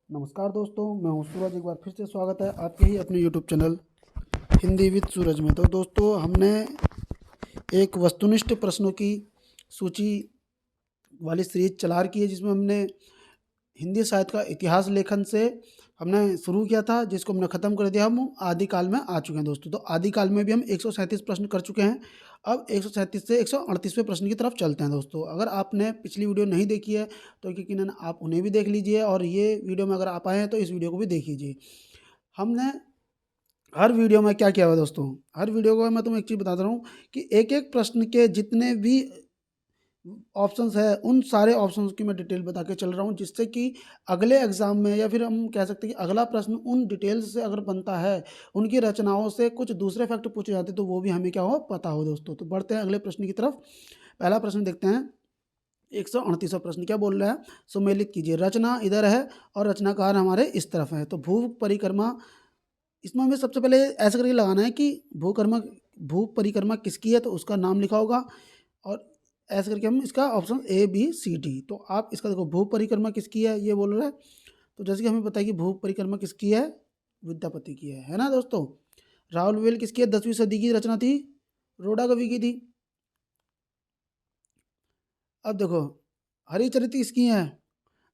नमस्कार दोस्तों, मैं हूं सूरज। एक बार फिर से स्वागत है आपके ही अपने यूट्यूब चैनल हिंदी विद सूरज में। तो दोस्तों, हमने एक वस्तुनिष्ठ प्रश्नों की सूची वाली सीरीज चला रखी है, जिसमें हमने हिंदी साहित्य का इतिहास लेखन से हमने शुरू किया था, जिसको हमने ख़त्म कर दिया। हम आदिकाल में आ चुके हैं दोस्तों। तो आदिकाल में भी हम 137 प्रश्न कर चुके हैं। अब 137 से 138वें प्रश्न की तरफ चलते हैं दोस्तों। अगर आपने पिछली वीडियो नहीं देखी है तो यकीनन आप उन्हें भी देख लीजिए, और ये वीडियो में अगर आप आए हैं तो इस वीडियो को भी देख लीजिए। हमने हर वीडियो में क्या किया हुआ है दोस्तों, हर वीडियो को मैं तुम्हें एक चीज़ बता रहा हूँ कि एक एक प्रश्न के जितने भी ऑप्शंस है, उन सारे ऑप्शंस की मैं डिटेल बता के चल रहा हूँ, जिससे कि अगले एग्जाम में, या फिर हम कह सकते हैं कि अगला प्रश्न उन डिटेल्स से अगर बनता है, उनकी रचनाओं से कुछ दूसरे फैक्ट पूछे जाते हैं, तो वो भी हमें क्या हो पता हो दोस्तों। तो बढ़ते हैं अगले प्रश्न की तरफ। पहला प्रश्न देखते हैं। 138वां प्रश्न क्या बोल रहा है? सुमेलित कीजिए। रचना इधर है और रचनाकार हमारे इस तरफ है। तो भू परिक्रमा, इसमें हमें सबसे पहले ऐसा करके लगाना है कि भू परिक्रमा किसकी है, तो उसका नाम लिखा होगा। और ऐसे करके हम इसका option A B C D. तो आप इसका देखो, भू परिक्रमा किसकी है ये बोल रहा है। तो जैसे कि हमें पता है कि भू परिक्रमा किसकी है, विद्यापति की है ना दोस्तों। राहुल वेल किसकी है? 10वीं सदी की रचना थी, रोडा कवि की थी। अब देखो, हरिचरित्र किसकी है।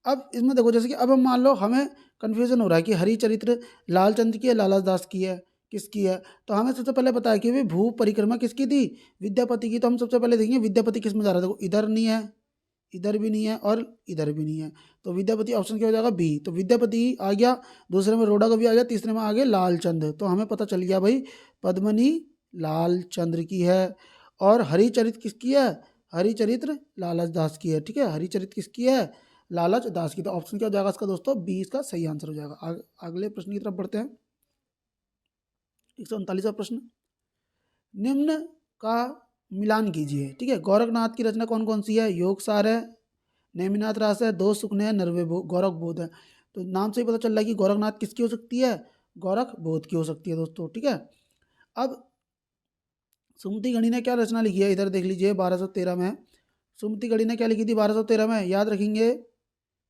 अब इसमें देखो, जैसे कि अब हम मान लो हमें कन्फ्यूजन हो रहा है कि हरिचरित्र लालचंद की है, लाला दास की है, किसकी है। तो हमें सबसे पहले पता है कि भाई भू परिक्रमा किसकी थी, विद्यापति की। तो हम सबसे पहले देखेंगे विद्यापति किस में जा रहा है। देखो, इधर नहीं है, इधर भी नहीं है, और इधर भी नहीं है। तो विद्यापति ऑप्शन क्या हो जाएगा? बी। तो विद्यापति आ गया, दूसरे में रोडा कवि आ गया, तीसरे में आ गए लालचंद। तो हमें पता चल गया भाई पद्मनी लालचंद्र की है। और हरिचरित्र किसकी है? हरिचरित्र लाला दास की है। ठीक है, हरिचरित्र किसकी है? लालच दास की। तो ऑप्शन क्या हो जाएगा इसका दोस्तों? बी इसका सही आंसर हो जाएगा। अगले प्रश्न की तरफ बढ़ते हैं। 139वां प्रश्न, निम्न का मिलान कीजिए। ठीक है, गोरखनाथ की रचना कौन कौन सी है? योग सार है, नेमिनाथ रास है, दो सुखने है, गोरख बोध है। तो नाम से ही पता चल रहा है कि गोरखनाथ किसकी हो सकती है? गोरख बोध की हो सकती है दोस्तों। ठीक है, अब सुमति गणी ने क्या रचना लिखी है? इधर देख लीजिए, 1213 में। सुमति गणी ने क्या लिखी थी 1213 में? याद रखेंगे,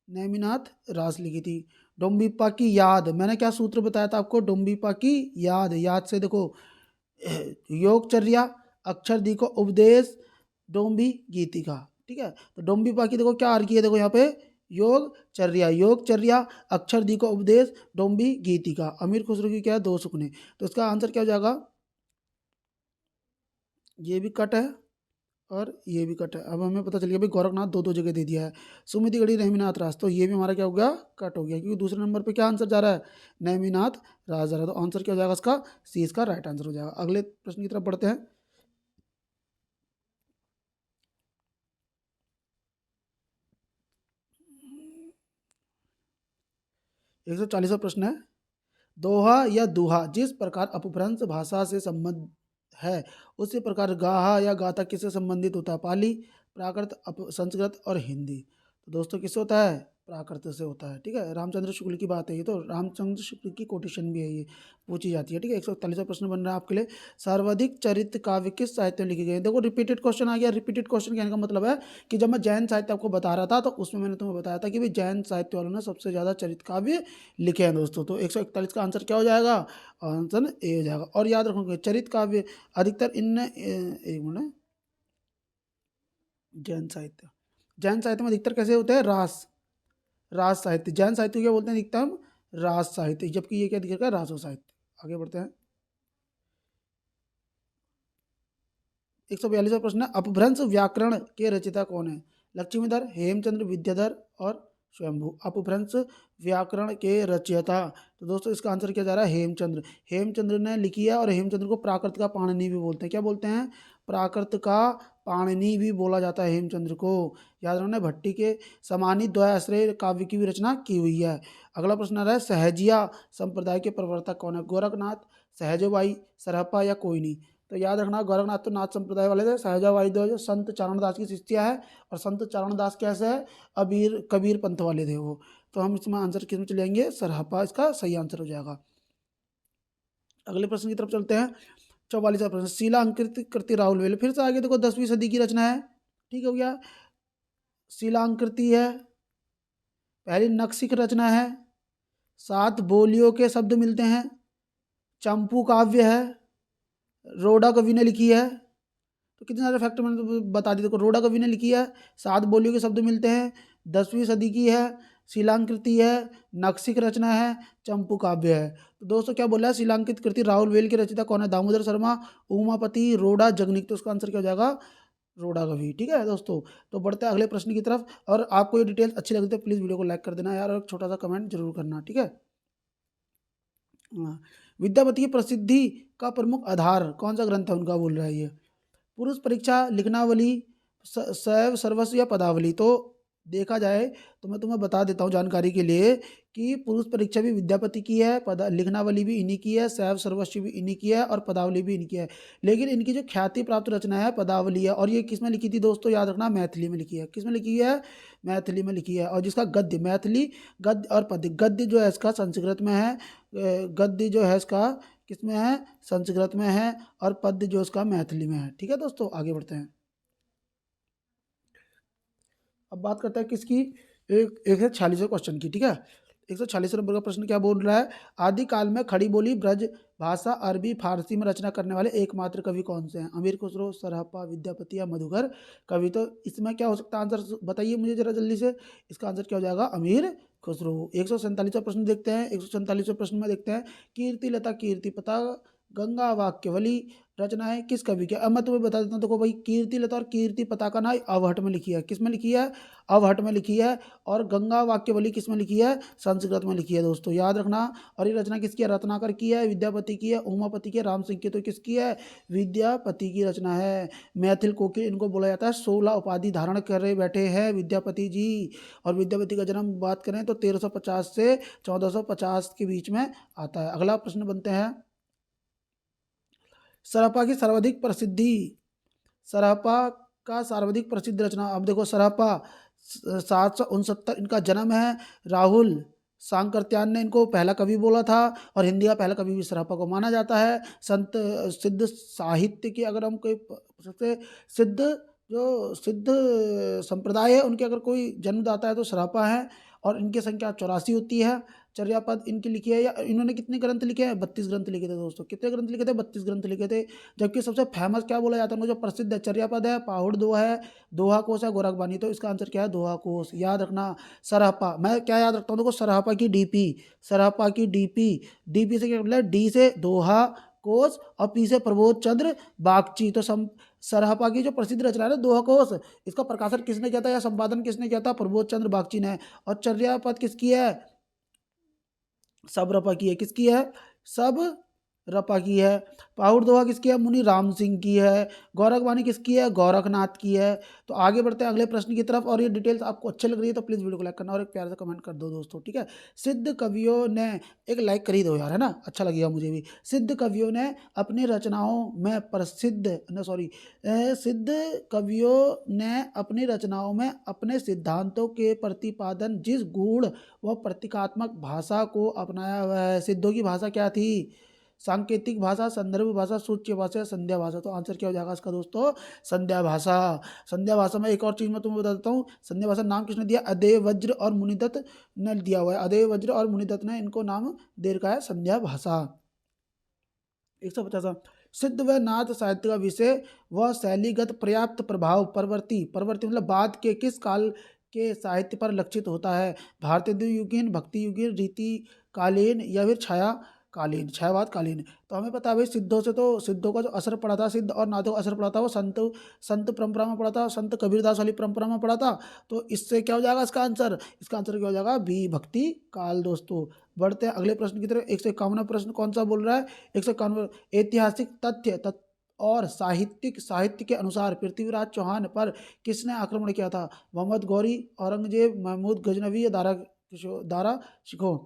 नेमिनाथ रास लिखी थी। डोम्बिप्पा की याद, मैंने क्या सूत्र बताया था आपको? डोम्बिप्पा की याद। याद से देखो, योगचर्या, अक्षरदी को उपदेश, डोम्बी गीतिका। ठीक है, तो डोम्बिप्पा की देखो क्या आ रही है, देखो यहाँ पे योगचर्या, योगचर्या, अक्षरदी को उपदेश, डोम्बी गीतिका। अमीर खुसरो की क्या है? दो सुखने। तो इसका आंसर क्या हो जाएगा? ये भी कट है और ये भी कट है। अब हमें पता चल गया भाई गोरखनाथ दो दो जगह दे दिया है। सुमितिगढ़ी नेमिनाथ राज, तो ये भी हमारा क्या हो गया? कट हो गया, क्योंकि दूसरे नंबर पे क्या आंसर जा रहा है? नेमिनाथ राज जा रहा है। तो आंसर क्या हो जाएगा इसका? सी इसका राइट आंसर हो जाएगा। अगले प्रश्न की तरफ बढ़ते हैं। 140वां प्रश्न है। दोहा या दुहा जिस प्रकार अपभ्रंश भाषा से संबंध है, उसी प्रकार गाहा या गाथा किससे संबंधित होता है? पाली, प्राकृत, संस्कृत और हिंदी। तो दोस्तों किससे होता है? प्राकृत से होता है। ठीक है, रामचंद्र शुक्ल की बात है ये, तो रामचंद्र शुक्ल की कोटेशन भी है ये, पूछी जाती है। ठीक है, 141वां प्रश्न बन रहा है आपके लिए। सर्वाधिक चरित्र काव्य किस साहित्य में लिखे गए हैं? देखो, रिपीटेड क्वेश्चन आ गया। रिपीटेड क्वेश्चन कहने का मतलब है कि जब मैं जैन साहित्य आपको बता रहा था, तो उसमें मैंने तुम्हें बताया था कि भाई जैन साहित्य वालों ने सबसे ज़्यादा चरित्र काव्य लिखे हैं दोस्तों। तो 141 का आंसर क्या हो जाएगा? आंसर ए हो जाएगा। और याद रखोगे, चरित्र काव्य अधिकतर इन एक मिनट, जैन साहित्य, जैन साहित्य में अधिकतर कैसे होते हैं? रास, रास साहित्य। जैन साहित्य को क्या बोलते हैं अधिकतर? हम रास साहित्य। जबकि ये क्या दिखेगा? रासो साहित्य। आगे बढ़ते हैं। 142वां प्रश्न है, अपभ्रंश व्याकरण के रचयिता कौन है? लक्ष्मीधर, हेमचंद्र, विद्याधर और स्वयंभू। अपभ्रंश व्याकरण के रचयिता, तो दोस्तों इसका आंसर क्या जा रहा है? हेमचंद्र। हेमचंद्र ने लिखी है, और हेमचंद्र को प्राकृत का पाणिनि भी बोलते हैं। क्या बोलते हैं? प्राकृत का पाणिनि भी बोला जाता है हेमचंद्र को। याद रखना, भट्टी के समानी द्वयाश्रय काव्य की भी रचना की हुई है। अगला प्रश्न आ रहा है, सहजिया संप्रदाय के प्रवर्तक कौन है? गोरखनाथ, सहजबाई, सरहप्पा या कोई नहीं। तो याद रखना, गोरखनाथ तो नाथ संप्रदाय वाले थे। सहजाबाई जो संत चारणदास की शिष्या है, और संत चारणदास कैसे है? अबीर कबीर पंथ वाले थे वो। तो हम इसमें आंसर किस में चले जाएंगे? सरहप्पा इसका सही आंसर हो जाएगा। अगले प्रश्न की तरफ चलते हैं। 44वां प्रश्न, शिला अंकृत कृति राहुल वेल। फिर से आगे देखो, 10वीं सदी की रचना है। ठीक हो गया, शिला अंकृति है, पहली नक्शिक रचना है, सात बोलियों के शब्द मिलते हैं, चंपू काव्य है, रोडा कवि ने लिखी है। तो कितने सारे फैक्ट मैंने तो बता दिए। देखो रोडा कवि ने लिखी है, सात बोलियों के शब्द मिलते हैं, 10वीं सदी की है, शिलांकृति है, नक्शिक रचना है, चंपू काव्य है। तो दोस्तों क्या बोला है, शिलांकित कृति राहुल वेल की रचयिता कौन है, दामोदर शर्मा, उमापति, रोडा, जगनिक। तो उसका आंसर क्या हो जाएगा, रोडा कवि। ठीक है दोस्तों, तो बढ़ते हैं अगले प्रश्न की तरफ। और आपको ये डिटेल्स अच्छी लगी तो प्लीज़ वीडियो को लाइक कर देना यार, और एक छोटा सा कमेंट जरूर करना। ठीक है। हाँ, विद्यापति की प्रसिद्धि का प्रमुख आधार कौन सा ग्रंथ है उनका, बोल रहा है ये। पुरुष परीक्षा, लिखनावली, शैव सर्वस्व या पदावली। तो देखा जाए तो मैं तुम्हें बता देता हूँ जानकारी के लिए कि पुरुष परीक्षा भी विद्यापति की है, लिखनावली भी इन्हीं की है, शैव सर्वस्व भी इन्हीं की है, और पदावली भी इन्हीं की है। लेकिन इनकी जो ख्याति प्राप्त रचना है पदावली है। और ये किस में लिखी थी दोस्तों, याद रखना, मैथिली में लिखी है। किस में लिखी है, मैथिली में लिखी है। और जिसका गद्य, मैथिली गद्य और पद्य, गद्य जो है इसका संस्कृत में है, गद्य जो है इसका किस में है, संस्कृत में है, और पद्य जो इसका मैथिली में है। ठीक है दोस्तों, आगे बढ़ते हैं। अब बात करते हैं किसकी, 146वें क्वेश्चन की। ठीक है, 146 नंबर का प्रश्न क्या बोल रहा है, आदि काल में खड़ी बोली ब्रज भाषा अरबी फारसी में रचना करने वाले एकमात्र कवि कौन से हैं, अमीर खुसरो, सरहप्पा, विद्यापति या मधुकर कवि। तो इसमें क्या हो सकता है आंसर, बताइए मुझे जरा जल्दी से। इसका आंसर क्या हो जाएगा, अमीर खुसरो। 147वां प्रश्न देखते हैं। 147वें प्रश्न में देखते हैं, कीर्ति लता कीर्ति पता गंगा वाक्यवली रचनाएं किस कवि की। अब मैं तुम्हें बता देता हूँ, देखो भाई, कीर्ति लता और कीर्ति पताका ना अवहट में लिखी है। किस में लिखी है, अवहट में लिखी है। और गंगा वाक्यवली किस में लिखी है, संस्कृत में लिखी है दोस्तों, याद रखना। और ये रचना किसकी है, रत्नाकर की है, विद्यापति की है, उमापति की है, राम सिंह की। तो किसकी है, विद्यापति की रचना है। मैथिल कोकिल इनको बोला जाता है। 16 उपाधि धारण करे बैठे हैं विद्यापति जी। और विद्यापति का जन्म बात करें तो 1350 से 1450 के बीच में आता है। अगला प्रश्न बनते हैं, सरहप्पा की सर्वाधिक प्रसिद्धि, सरहप्पा का सर्वाधिक प्रसिद्ध रचना। अब देखो, सरहप्पा 769 इनका जन्म है। राहुल सांकृत्यायन ने इनको पहला कवि बोला था, और हिंदी का पहला कवि भी सरहप्पा को माना जाता है। संत सिद्ध साहित्य की अगर हम कोई सबसे सिद्ध जो सिद्ध संप्रदाय है उनके अगर कोई जन्मदाता है तो सरहप्पा है। और इनकी संख्या 84 होती है। चर्यापद इनकी लिखी है, या इन्होंने कितने ग्रंथ लिखे हैं, 32 ग्रंथ लिखे थे दोस्तों। कितने ग्रंथ लिखे थे, 32 ग्रंथ लिखे थे। जबकि सबसे फेमस क्या बोला जाता है उनको, जो प्रसिद्ध है, चर्यापद है, पाहुड़ दोहा है, दोहा कोश है, गोरखबानी। तो इसका आंसर क्या है, दोहा कोश। याद रखना, सरहप्पा, मैं क्या याद रखता हूँ देखो, सरहप्पा की डीपी, सरहप्पा की डीपी, डीपी से क्या मतलब, डी से दोहा कोश और पी से प्रबोध चंद्र बागची। तो सरहप्पा की जो प्रसिद्ध रचना है ना, दोहा कोश, इसका प्रकाशन किसने किया था या संपादन किसने किया था, प्रबोध चंद्र बागची ने। और चर्यापद किसकी है, सब रपा की है। किसकी है, सब रपा की है। पाहुड़ दोहा किसकी है, मुनि राम सिंह की है। गौरखवाणी किसकी है, गोरखनाथ की है। तो आगे बढ़ते हैं अगले प्रश्न की तरफ। और ये डिटेल्स आपको अच्छी लग रही है तो प्लीज़ वीडियो को लाइक करना और एक प्यार से कमेंट कर दो दोस्तों। ठीक है, सिद्ध कवियों ने, एक लाइक कर ही दो यार, है ना, अच्छा लगेगा मुझे भी। सिद्ध कवियों ने अपनी रचनाओं में प्रसिद्ध न सॉरी सिद्ध कवियों ने अपनी रचनाओं में अपने सिद्धांतों के प्रतिपादन जिस गूढ़ व प्रतीकात्मक भाषा को अपनाया हुआ है। सिद्धों की भाषा क्या थी, सांकेतिक भाषा, संदर्भ भाषा, सूच्य भाषा, संध्या भाषा। तो आंसर क्या हो जाएगा इसका दोस्तों, संध्या भाषा। संध्या भाषा में एक और चीज़ मैं तुम्हें बता देता हूँ, संध्या भाषा नाम किसने दिया, अदेय वज्र और मुनिदत्त ने दिया हुआ है। अदेय वज्र और मुनिदत्त ने इनको नाम दे रखा है संध्या भाषा। 150 सिद्ध व नाथ साहित्य का विषय व शैलीगत पर्याप्त प्रभाव परवर्ती, परवर्ती मतलब बाद के किस काल के साहित्य पर लक्षित होता है, भारतीय युगीन, भक्ति युगीन, रीति कालीन या फिर छाया कालीन, छायावाद कालीन। तो हमें पता है भाई, सिद्धों से तो सिद्धों का जो असर पड़ा था, सिद्ध और नाथों का असर पड़ा था वो संत संत परंपरा में पड़ा था, संत कबीरदास वाली परंपरा में पड़ा था। तो इससे क्या हो जाएगा इसका आंसर, इसका आंसर क्या हो जाएगा, बी, भक्ति काल दोस्तों। बढ़ते हैं अगले प्रश्न की तरफ। 151वां प्रश्न कौन सा बोल रहा है, 151, ऐतिहासिक तथ्य और साहित्य के अनुसार पृथ्वीराज चौहान पर किसने आक्रमण किया था, मोहम्मद गौरी, औरंगजेब, महमूद गजनवी या दारा शिकोह।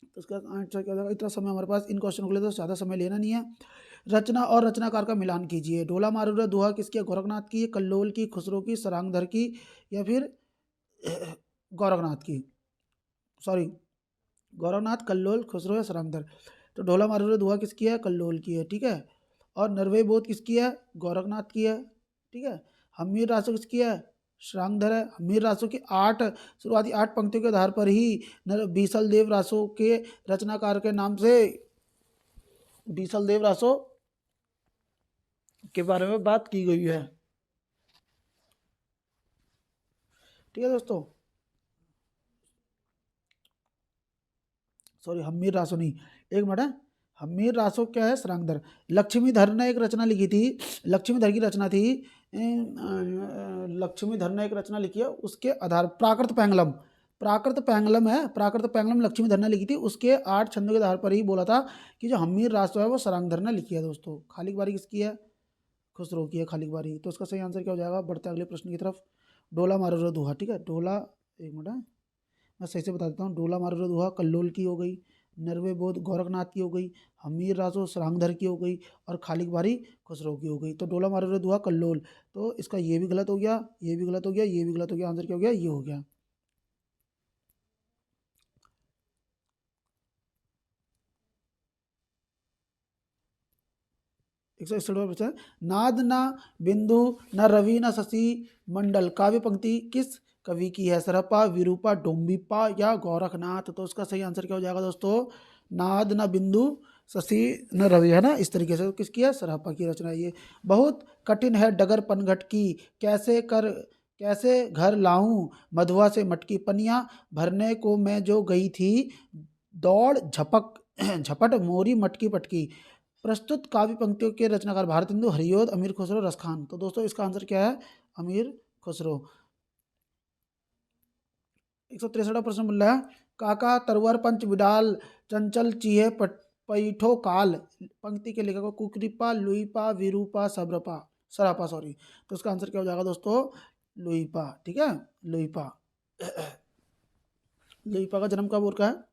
तो इसका आंसर क्या होगा, इतना समय हमारे पास इन क्वेश्चन को लिए तो ज़्यादा समय लेना नहीं है। रचना और रचनाकार का मिलान कीजिए। ढोला मारूरा दोहा किसकी है, गोरखनाथ की, कल्लोल की, खुसरो की, सरांगधर की या फिर गोरखनाथ की, सॉरी गोरखनाथ, कल्लोल, खुसरो या सरांगधर। तो ढोला मारूरा दोहा किसकी है, कल्लोल की है। ठीक है, और नरवे बोध किसकी है, गोरखनाथ की है। ठीक है, हमीर रासो किसकी है, श्रांगधर है। हम्मीर रासों की शुरुआती 8 पंक्तियों के आधार पर ही बीसल देव रासों के रचनाकार के नाम से बीसल देव रासों के बारे में बात की गई है। ठीक है दोस्तों, सॉरी हम्मीर रासो नहीं, एक मिनट है। हम्मीर रासो क्या है? श्रांगधर। लक्ष्मीधर ने एक रचना लिखी थी, लक्ष्मीधर की रचना थी, लक्ष्मीधर ने एक रचना लिखी है, उसके आधार प्राकृत पैंगलम, प्राकृत पैंगलम है, प्राकृत पैंगलम लक्ष्मीधर ने लिखी थी, उसके 8 छंदों के आधार पर ही बोला था कि जो हम्मीर रासो है वो श्रांगधर ने लिखी है। दोस्तों खालिक बारी किसकी है? खुसरो की है खालिक बारी। तो इसका सही आंसर क्या हो जाएगा? बढ़ते अगले प्रश्न की तरफ। डोला मारो रे दुहा, ठीक है, डोला, एक मिनट है मैं सही से बता देता हूँ। डोला मारो रे दुहा कल्लोल की हो गई, नरवे बोध गोरखनाथ की हो गई, हमीर रासो श्रांगधर की हो गई, और खालिक बारी खुसरो की हो गई। तो डोला मारो रे दुहा कल्लोल, तो इसका ये भी गलत हो गया, ये भी गलत हो गया, ये भी गलत हो गया। आंसर क्या हो गया? ये हो गया। एक सौ इकसठ बचा है। नाद न बिंदु न रवि न शशि मंडल काव्य पंक्ति किस कवि की है? सरपा, विरूपा, डोम्बिपा या गोरखनाथ? तो उसका सही आंसर क्या हो जाएगा दोस्तों? नाद न बिंदु शशि न रवि, है ना, इस तरीके से। किसकी है? सरपा की रचना है ये। बहुत कठिन है डगर पनघट की, कैसे घर लाऊं मधुआ से मटकी, पनिया भरने को मैं जो गई थी, दौड़ झपक झपट मोरी मटकी पटकी। प्रस्तुत काव्य पंक्तियों के रचनाकार भारतेंदु, हरियोध, अमीर खुसरो, रसखान। तो दोस्तों इसका आंसर क्या है? अमीर खुसरो। 163वां प्रश्न बोल रहा है, काका तरवर पंच विडाल चंचल चीहे पैठो काल पंक्ति के लेखक कुकृपा, लुईपा, विरूपा, सरापा सॉरी। तो इसका आंसर क्या हो जाएगा दोस्तों? लुईपा। ठीक है, लुईपा। लुईपा का जन्म कब हो रखा है?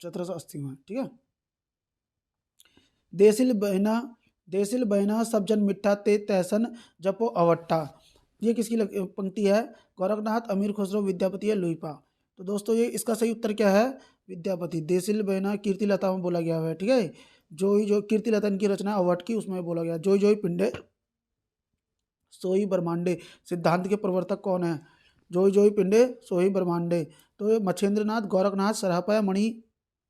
1780 में। ठीक है। देसिल बहना सब जन मिठा ते तैसन जपो अवट्ठा, ये किसकी पंक्ति है? गोरखनाथ, अमीर खुसरो, विद्यापति या लुईपा? तो दोस्तों ये इसका सही उत्तर क्या है? विद्यापति। देसिल बहना कीर्ति लता में बोला गया हुआ है। ठीक है, जो कीर्ति लता इनकी रचना अवट की, उसमें बोला गया जोई जोई पिंडे सोई ब्रह्मांडे। सिद्धांत के प्रवर्तक कौन है? जोई जोई पिंडे सोई ब्रह्मांडे। तो मच्छेंद्रनाथ, गोरखनाथ, सरहपा या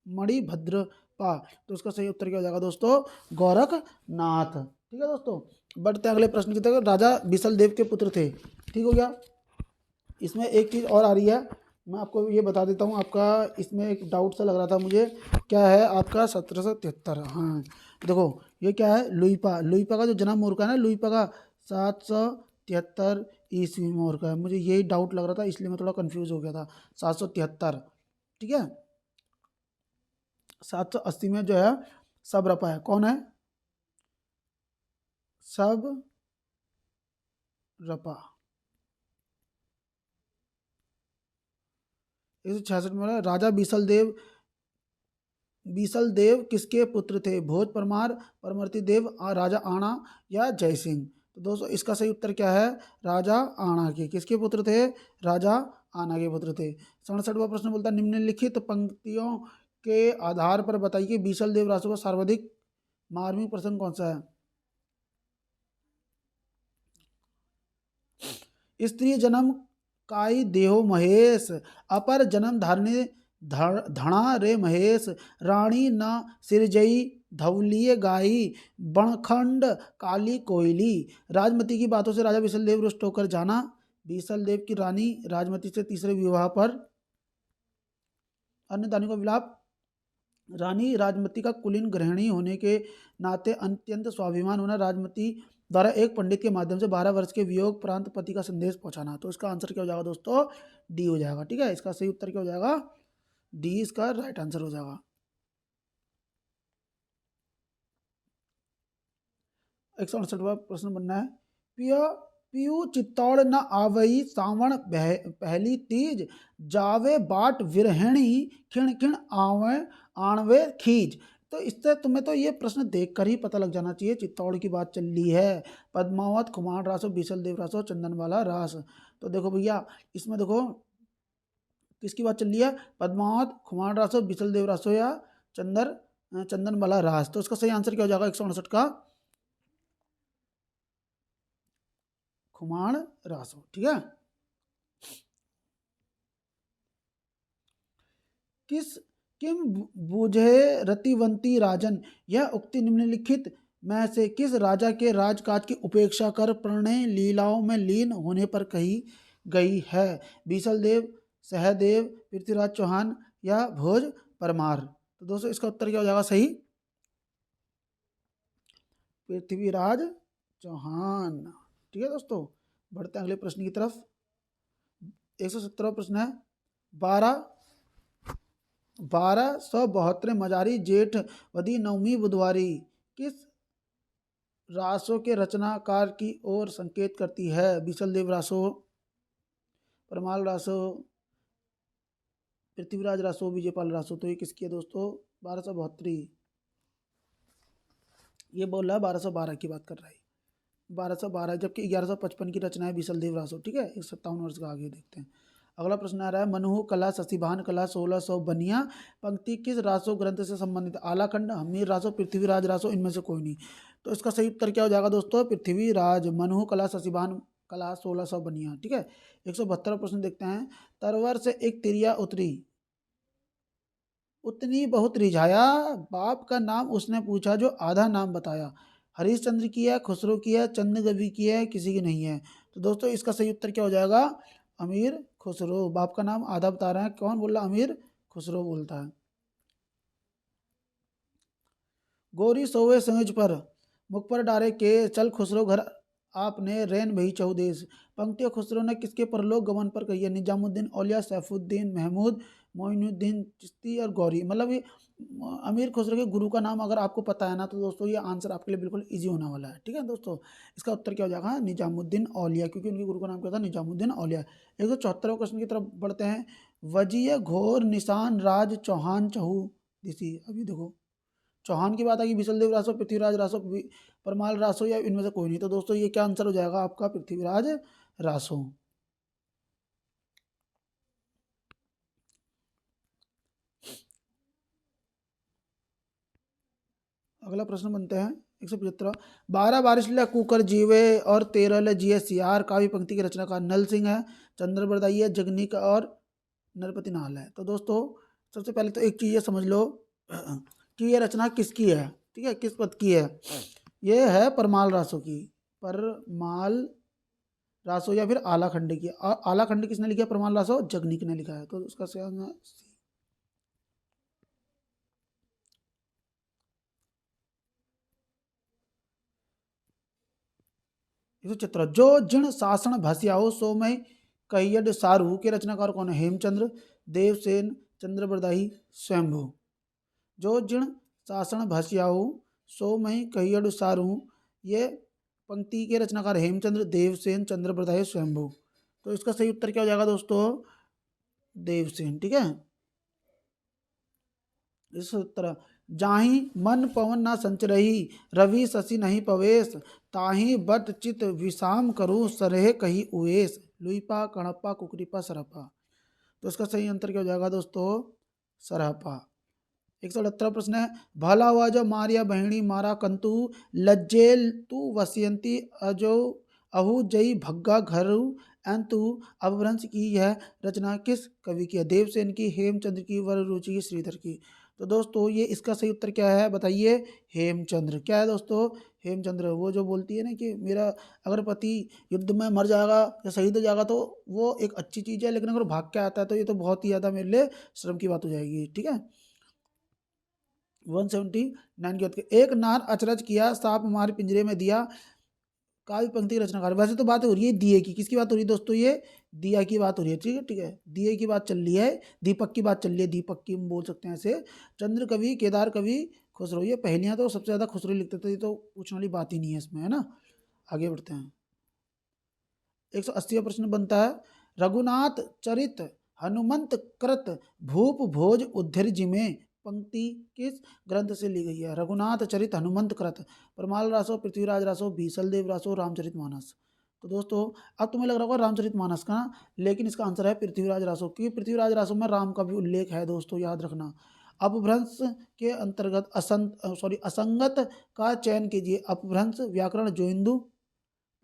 मणिभद्रपा? तो उसका सही उत्तर क्या हो जाएगा दोस्तों? गोरखनाथ। ठीक है दोस्तों, बढ़ते अगले प्रश्न की तरफ। राजा बिसल देव के पुत्र थे। ठीक हो गया। इसमें एक चीज़ और आ रही है, मैं आपको ये बता देता हूँ। आपका इसमें एक डाउट सा लग रहा था मुझे, क्या है आपका 1773। हाँ देखो, ये क्या है? लुईपा। लुईपा का जो जन्म हो रखा है ना, लुईपा का 773 ईस्वी में हो रखा है। मुझे यही डाउट लग रहा था, इसलिए मैं थोड़ा कंफ्यूज हो गया था। 773। ठीक है, 780 में जो है सब रपा है। कौन है? सब रपा। 166 में राजा बीसल देव किसके पुत्र थे? भोज परमार, परमर्ती देव, राजा आणा या जयसिंह? तो दोस्तों इसका सही उत्तर क्या है? राजा आणा के। किसके पुत्र थे? राजा आणा के पुत्र थे। 67वां प्रश्न बोलता है, निम्नलिखित पंक्तियों के आधार पर बताइए कि बीसल देव रासो का सर्वाधिक मार्मिक प्रसंग कौन सा है? स्त्री जन्म काई देहो महेश, अपर जन्म धारणे धणा रे महेश, रानी न सिरजई धवलिये गाई, बणखंड काली कोयली। राजमती की बातों से राजा बीसल देव रुष्ट होकर जाना। बीसल देव की रानी राजमती से तीसरे विवाह पर अन्य दानी का विलाप। रानी राजमती का कुलीन गृहिणी होने के नाते अत्यंत स्वाभिमान होना। राजमती द्वारा एक पंडित के माध्यम से 12 वर्ष के वियोग प्रांत पति का संदेश पहुंचाना। तो इसका आंसर क्या हो जाएगा दोस्तों? डी हो जाएगा। ठीक है, इसका सही उत्तर क्या हो जाएगा? डी इसका राइट आंसर हो जाएगा। 168वां प्रश्न बनना है, पियू चित्तौड़ न आवई सावण पहली तीज, जावे बाट विरहिणी खिण खिण आवे आणवे खीज। तो इससे तुम्हें तो ये प्रश्न देखकर ही पता लग जाना चाहिए, चित्तौड़ की बात चल रही है। पद्मावत, खुमान रासो, बीसल देव रासो, चंदनवाला रास। तो देखो भैया, इसमें देखो किसकी बात चल रही है? पद्मावत, खुमान रासो, बीसल देव रासो या चंदन चंदनबाला रास। तो इसका सही आंसर क्या हो जाएगा 168 का खुमाण रासो। ठीक है। किस किम बूझे रतिवंती राजन, यह उक्ति निम्नलिखित में से किस राजा के राजकाज की उपेक्षा कर प्रणय लीलाओं में लीन होने पर कही गई है? बीसलदेव, सहदेव, पृथ्वीराज चौहान या भोज परमार। तो दोस्तों इसका उत्तर क्या हो जाएगा सही? पृथ्वीराज चौहान। ठीक है दोस्तों, बढ़ते हैं अगले प्रश्न की तरफ। 117वां प्रश्न है, 1272 मजारी जेठ वदी नवमी बुधवारी किस रासो के रचनाकार की ओर संकेत करती है? बीसलदेव रासो, परमाल रासो, पृथ्वीराज रासो, विजयपाल रासो। तो ये किसकी है दोस्तों? 1272। ये बोल रहा है 1212 की बात कर रहा है, 1212, जबकि 1155 की रचना है बीसलदेव रासो। ठीक है, 57 वर्ष का। आगे देखते हैं। अगला प्रश्न आ रहा है, मनहू कला शशिभान कला 1600 बनिया पंक्ति किस रासो ग्रंथ से संबंधित? आलाखंड, हमीर रासो, पृथ्वीराज रासो, इनमें से कोई नहीं। तो इसका सही उत्तर क्या हो जाएगा दोस्तों? पृथ्वीराज। मनहू कला शशिभान कला 1600 बनिया। ठीक है। 172वां प्रश्न देखते हैं, तरवर से एक तिरिया उतरी, उतनी बहुत रिझाया, बाप का नाम उसने पूछा जो आधा नाम बताया। हरिश्चंद्र की है, खुसरो की है, चंद्रगवि की है, किसी की नहीं है। तो दोस्तों इसका सही उत्तर क्या हो जाएगा? अमीर खुसरो। बाप का नाम आधा बता रहे हैं, कौन बोल रहा? अमीर खुसरो बोलता है। गोरी सोवे संज पर, मुख पर डारे के, चल खुसरो घर आपने, रैन भई चौदेश। पंक्तियाँ खुसरो ने किसके परलोक गमन पर कही है? निजामुद्दीन औलिया, सैफुद्दीन महमूद, मोइनुद्दीन चिश्ती और गौरी। मतलब ये अमीर खुसरो के गुरु का नाम अगर आपको पता है ना, तो दोस्तों ये आंसर आपके लिए बिल्कुल इजी होने वाला है। ठीक है दोस्तों, इसका उत्तर क्या हो जाएगा? निजामुद्दीन औलिया, क्योंकि उनके गुरु का नाम क्या था? निजामुद्दीन औलिया। 174वें क्वेश्चन की तरफ बढ़ते हैं। वजीय घोर निशान राज चौहान चहु दिसी। अभी देखो, चौहान की बात आई, बिसलदेव रासो, पृथ्वीराज रासो, परमाल रासो या इनमें से कोई नहीं। तो दोस्तों ये क्या आंसर हो जाएगा आपका? पृथ्वीराज रासो। अगला प्रश्न बनते हैं 175। 12 बारिश ल कुकर जीवे और 13 ल जिये सियार काव्य पंक्ति की रचनाकार नल सिंह है, चंद्रबरदाई है, जगनीक और नरपति नाल है। तो दोस्तों सबसे पहले तो एक चीज़ ये समझ लो कि ये रचना किसकी है। ठीक है, किस पद की है? ये है परमाल रासो की। परमाल रासो या फिर आलाखंड की। आलाखंड किसने लिखा है? परमाल रासो, जगनीक ने लिखा है। तो उसका सही आंसर 117। जो जिण शासन भसियाओ सो मैं कहियड सारू के रचनाकार कौन है? हेमचंद्र, देवसेन, चंद्रबरदाई, स्वयंभू। जो जिण शासन भसियाओ सो मैं कहियड सारू, ये पंक्ति के रचनाकार हेमचंद्र, देवसेन, चंद्रबरदाई, स्वयंभू। तो इसका सही उत्तर क्या हो जाएगा दोस्तों? देवसेन। ठीक है। इस तरह, जाहि मन पवन ना संचरही, रवि शशि नहीं पवेश, ताहि बट चित विषाम करू सरह कही उवेश। लुईपा, कणप्पा, कुकरीपा, सरपा। तो इसका सही आंसर क्या हो जाएगा दोस्तों? सरहपा। 178 प्रश्न है, भला हुआ जो मारिया बहिणी मारा कंतु, लज्जेल तू वसियंती अजो अहु जई भग्गा घरु एंतु। अपभ्रंश की यह रचना किस कवि की है? देवसेन की, हेमचंद्र की, वररुचि की, श्रीधर की। तो दोस्तों ये इसका सही उत्तर क्या है बताइए? हेमचंद्र। क्या है दोस्तों? हेमचंद्र। वो जो बोलती है ना कि मेरा अगर पति युद्ध में मर जाएगा या शहीद हो जाएगा तो वो एक अच्छी चीज़ है, लेकिन अगर भाग के आता है तो ये तो बहुत ही ज़्यादा मेरे लिए श्रम की बात हो जाएगी। ठीक है। 179 की बात की, एक नार अचरज किया, सांप हमारे पिंजरे में दिया, काव्य पंक्ति की रचनाकार। वैसे तो बात हो रही है दिए की। किसकी बात हो रही है दोस्तों? ये दिया की बात हो रही है। ठीक है, ठीक है, दिए की बात चल रही है, दीपक की बात चल रही है, दीपक की हम बोल सकते हैं ऐसे। चंद्र कवि, केदार कवि, खुसरो। ये पहलियाँ तो सबसे ज़्यादा खुसरो लिखते थे, ये तो पूछने वाली बात ही नहीं है इसमें, है ना। आगे बढ़ते हैं। 180वां प्रश्न बनता है, रघुनाथ चरित हनुमंत कृत भूप भोज उद्धर जिमे पंक्ति किस ग्रंथ से ली गई है? रघुनाथ चरित हनुमंत कृत, परमाल रासो, पृथ्वीराज रासो, बीसलदेव रासो, रामचरित मानस। तो दोस्तों अब तुम्हें लग रहा होगा रामचरित मानस का, लेकिन इसका आंसर है पृथ्वीराज रासो, क्योंकि पृथ्वीराज रासो में राम का भी उल्लेख है दोस्तों, याद रखना। अपभ्रंश के अंतर्गत असंगत का चयन कीजिए। अपभ्रंश व्याकरण जोइंदू,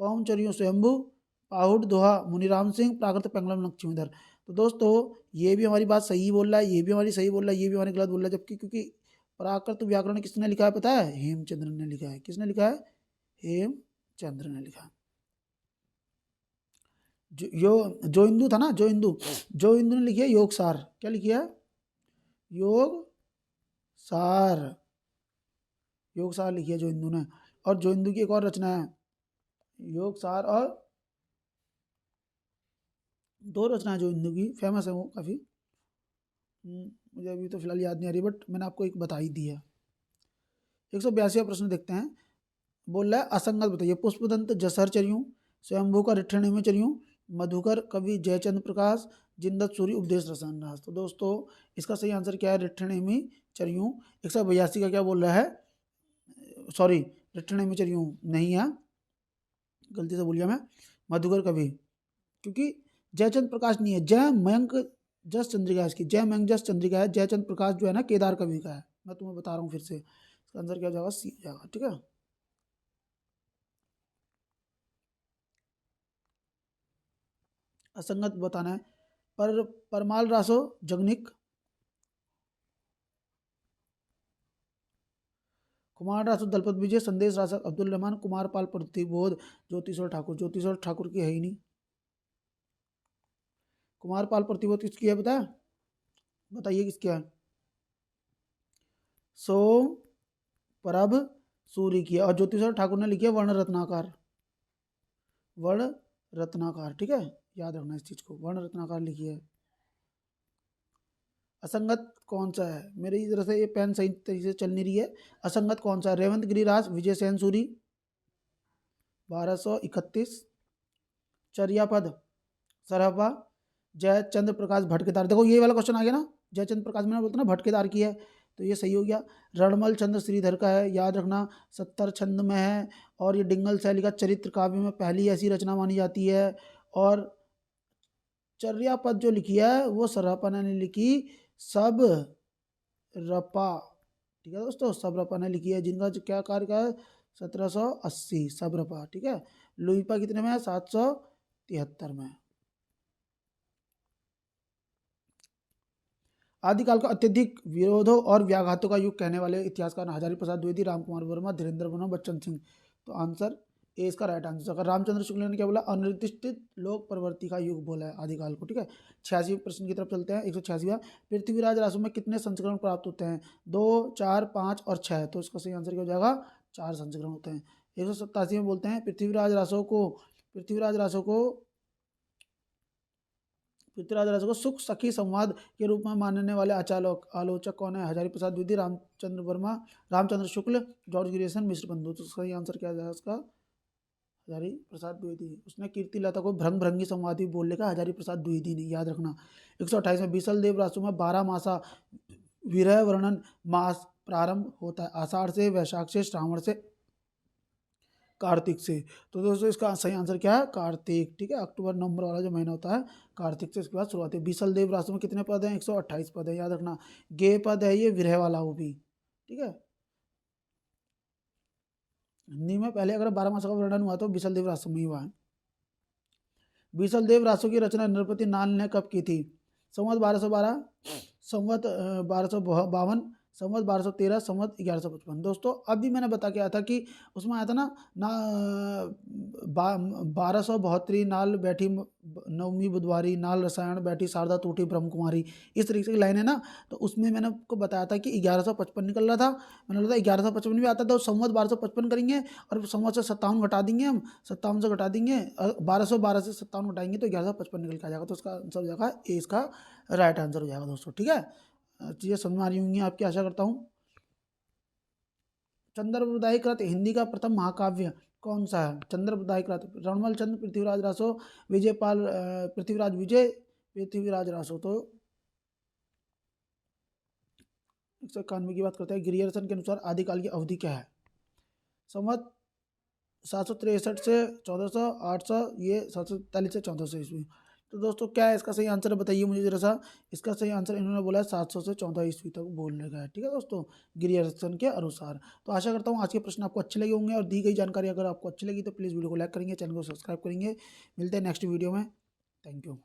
पवनचरियों स्वयंभू, पाहुड़ दोहा मुनिराम सिंह, प्राकृत पेंगलम लक्ष्मीधर। तो दोस्तों ये भी हमारी बात सही बोल रहा है, ये भी हमारी सही बोल रहा है, ये भी हमारी गलत बोल रहा है, जबकि क्योंकि प्राकृत व्याकरण किसने लिखा है पता है? हेमचंद्र ने लिखा है। किसने लिखा है? हेमचंद्र ने लिखा है। जो इंदु था ना, जो इंदु ने लिखी है योगसार। क्या लिखी है? योगसार लिखी है जो इंदु ने। और जो इंदु की एक और रचना है योगसार, और 2 रचनाएं जो इंदु की फेमस है वो काफ़ी। मुझे अभी तो फिलहाल याद नहीं आ रही, बट मैंने आपको एक बता ही दी है। 182वां प्रश्न देखते हैं। बोल रहा है असंगत बताइए। पुष्पदंत जसहर चर्यूं, स्वयंभू का रिठ्ठण में चर्यूं, मधुकर कवि जयचंद्र प्रकाश, जिंदत सूरी उपदेश रसान रास। तो दोस्तों इसका सही आंसर क्या है? रिठ्ठण में चर्यूं। 182 का क्या बोल रहा है? सॉरी, रिठ्ठण में चर्यूं नहीं है, गलती से बोल गया मैं। मधुकर कवि, क्योंकि जयचंद्र प्रकाश नहीं है, जय मयंक जस चंद्रिका इसकी, जय मयंक जस चंद्रिका है। जयचंद्र प्रकाश जो है ना केदार कवि का है। मैं तुम्हें बता रहा हूँ फिर से, इसका आंसर क्या हो जाएगा? सी जाएगा। ठीक है, असंगत बताना है। परमाल रासो जगनिक, कुमार रासो दलपत विजय, संदेश रासक अब्दुल रहमान, कुमार पाल प्रतिबोध ज्योतिषवर ठाकुर। ज्योतिषवर ठाकुर की है ही नहीं। कुमार पाल प्रतिबोध किसकी है पता है? बताइए किसकी है? सोम परभ सूर्य की है। और ज्योतिषवर ठाकुर ने लिखी है वर्ण रत्नाकार। वर्ण रत्नाकार, ठीक है, याद रखना इस चीज को, वर्ण रत्नाकार लिखी है। असंगत कौन सा है? मेरी तरह से ये पेन सही तरीके से चल नहीं रही है। असंगत कौन सा है? रेवंत गिरिराज, विजय सेन सूरी 1231, चर्यापद सरहपा, जयचंद्र प्रकाश भटकेदार। देखो ये वाला क्वेश्चन आ गया ना, जयचंद्र प्रकाश मैंने बोलता ना भटकेदार की है, तो ये सही हो गया। रणमल चंद्र श्रीधर का है, याद रखना 70 छंद में है, और ये डिंगल शैली का चरित्र काव्य में पहली ऐसी रचना मानी जाती है। और चर्यापद जो लिखी है वो सरहपा ने लिखी, सब रपा, ठीक है दोस्तों, सब रपा ने लिखी है, जिनका क्या कार्य का है? 1780, सब रपा, ठीक है। लुईपा कितने में है? 773 में। आदिकाल का अत्यधिक विरोधों और व्याघातों का युग कहने वाले इतिहासकार हजारी प्रसाद द्विवेदी, रामकुमार वर्मा, धीरेन्द्र वर्मा, बच्चन सिंह। तो आंसर ए इसका राइट आंसर। अगर रामचंद्र शुक्ल ने क्या बोला? अनिर्दिष्ट लोक प्रवृत्ति का युग बोला है आदिकाल को, ठीक है। 86 प्रश्न की तरफ चलते हैं। 186वां, पृथ्वीराज रासों में कितने संस्करण प्राप्त होते हैं? 2, 4, 5 और 6। तो इसका सही आंसर क्या हो जाएगा? 4 संस्करण होते हैं। 187 में बोलते हैं पृथ्वीराज रासों को सुख सखी संवाद के रूप में मानने वाले आलोचक कौन है? हजारी प्रसाद द्विवेदी, रामचंद्र वर्मा, रामचंद्र शुक्ल, जॉर्ज ग्रेसन, मिश्र बंधु। तो सही आंसर क्या जाएगा इसका? हजारी प्रसाद द्विवेदी। उसने कीर्ति लता को भ्रंग भ्रंगी संवादी बोलने का, हजारी प्रसाद द्विवेदी ने, याद रखना। 128 में बीसल देव रासों में 12 मासा विरह वर्णन मास प्रारंभ होता है, आषाढ़ से, वैशाख से, श्रावण से, कार्तिक से। तो दोस्तों इसका सही आंसर क्या है? कार्तिक, ठीक है। अक्टूबर नवंबर वाला जो महीना होता है कार्तिक से इसके बाद शुरुआत है। बीसल देव रासों में कितने पद हैं? 128 पद है, याद रखना। गे पद है ये विरह वाला, वो भी, ठीक है। हिंदी में पहले अगर 12 मासों का वर्णन हुआ तो बीसल देव रासों में ही हुआ है। बीसल देव रासों की रचना नृपति नाल ने कब की थी? संवत 1212, संवत 1252, संवत 1213, संवत 1155। दोस्तों अभी मैंने बता के आया था कि उसमें आया था ना 1272 नाल बैठी नवमी बुधवारी, नाल रसायन बैठी शारदा टूटी ब्रह्म कुमारी, इस तरीके की लाइन है ना। तो उसमें मैंने आपको बताया था कि 1155 निकल रहा था। मैंने बोला था 1155 भी आता था, संवत 1255 करेंगे और संवत से 57 घटा देंगे, हम 57 से घटा देंगे, 1212 से 57 घटाएंगे तो 1155 निकल के आ जाएगा। तो उसका आंसर हो जाएगा ए, इसका राइट आंसर हो जाएगा दोस्तों, ठीक है। चीज़ें समझ में आ रही होंगी आपकी, आशा करता हूँ। चंद्रप्रदाय कृत हिंदी का प्रथम महाकाव्य कौन सा है? चंद्रप्रदाय कृत, रणमल चंद्र, पृथ्वीराज रासो, विजयपाल, पृथ्वीराज विजय, पृथ्वीराज रासो। तो 191 की बात करते हैं। गिरियर्सन के अनुसार आदिकाल की अवधि क्या है? संवत 763 से 1400, 800, ये 743 से 1400 ईस्वी। तो दोस्तों क्या है इसका सही आंसर, बताइए मुझे जरा सा। इसका सही आंसर इन्होंने बोला है 700 से 14 ईस्वी तक बोलने का है। ठीक है दोस्तों, गिरियर्सन के अनुसार। तो आशा करता हूँ आज के प्रश्न आपको अच्छे लगे होंगे, और दी गई जानकारी अगर आपको अच्छी लगी तो प्लीज़ वीडियो को लाइक करेंगे, चैनल को सब्सक्राइब करेंगे। मिलते हैं नेक्स्ट वीडियो में। Thank you.